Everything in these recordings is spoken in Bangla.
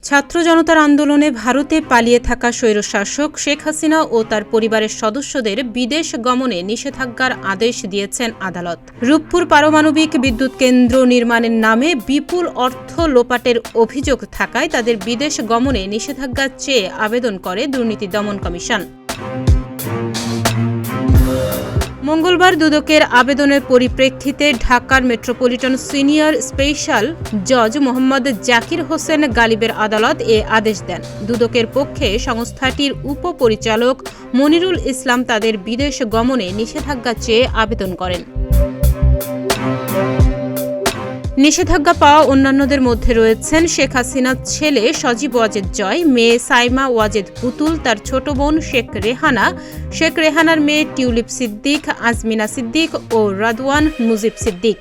ছাত্র জনতার আন্দোলনে ভারতে পালিয়ে থাকা স্বৈরশাসক শেখ হাসিনা ও তার পরিবারের সদস্যদের বিদেশ গমনে নিষেধাজ্ঞার আদেশ দিয়েছেন আদালত। রূপপুর পারমাণবিক বিদ্যুৎ কেন্দ্র নির্মাণের নামে বিপুল অর্থ লোপাটের অভিযোগ থাকায় তাদের বিদেশ গমনে নিষেধাজ্ঞা চেয়ে আবেদন করে দুর্নীতি দমন কমিশন। মঙ্গলবার দুদকের আবেদনের পরিপ্রেক্ষিতে ঢাকার মেট্রোপলিটন সিনিয়র স্পেশাল জজ মোহাম্মদ জাকির হোসেন গালিবের আদালত এ আদেশ দেন। দুদকের পক্ষে সংস্থাটির উপপরিচালক মনিরুল ইসলাম তাদের বিদেশ গমনে নিষেধাজ্ঞা চেয়ে আবেদন করেন। নিষেধাজ্ঞা পাওয়া অন্যান্যদের মধ্যে রয়েছেন শেখ হাসিনার ছেলে সজীব ওয়াজেদ জয়, মেয়ে সাইমা ওয়াজেদ পুতুল, তার ছোট বোন শেখ রেহানা, শেখ রেহানার মেয়ে টিউলিপ সিদ্দিক, আজমিনা সিদ্দিক ও রাদওয়ান মুজিব সিদ্দিক।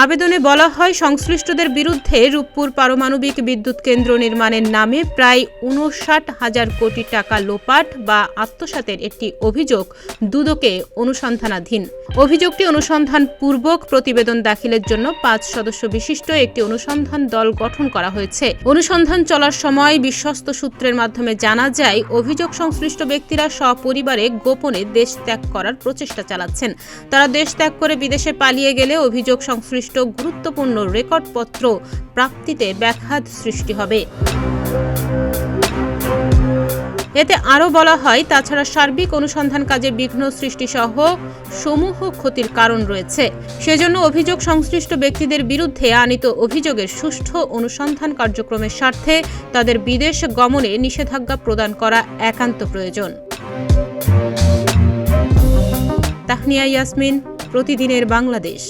আবেদনে বলা হয়, সংশ্লিষ্টদের বিরুদ্ধে রূপপুর পারমাণবিক বিদ্যুৎ কেন্দ্র নির্মাণের নামে প্রায় ৫৯,০০০ কোটি টাকা লোপাট বা আত্মসাতের একটি অভিযোগ দুদকে অনুসন্ধানাধীন। অভিযোগটি অনুসন্ধানপূর্বক প্রতিবেদন দাখিলের জন্য ৫ সদস্য বিশিষ্ট একটি অনুসন্ধান দল গঠন করা হয়েছে। অনুসন্ধান চলার সময় বিশ্বস্ত সূত্রের মাধ্যমে জানা যায়, অভিযোগ সংশ্লিষ্ট ব্যক্তিরা সপরিবারে গোপনে দেশ ত্যাগ করার প্রচেষ্টা চালাচ্ছেন। তারা দেশ ত্যাগ করে বিদেশে পালিয়ে গেলে অভিযোগ সংশ্লিষ্ট গুরুত্বপূর্ণ রেকর্ডপত্র প্রাপ্তিতে ব্যাঘাত সৃষ্টি হবে। এতে আরও বলা হয়, তাছাড়া সার্বিক অনুসন্ধান কাজে বিঘ্ন সৃষ্টিসহ সমূহ ক্ষতির কারণ রয়েছে। সেজন্য অভিযোগ সংশ্লিষ্ট ব্যক্তিদের বিরুদ্ধে আনীত অভিযোগের সুষ্ঠু অনুসন্ধান কার্যক্রমের স্বার্থে তাদের বিদেশ গমনে নিষেধাজ্ঞা প্রদান করা একান্ত প্রয়োজন। তাহনিয়া ইয়াসমিন, প্রতিদিনের বাংলাদেশ।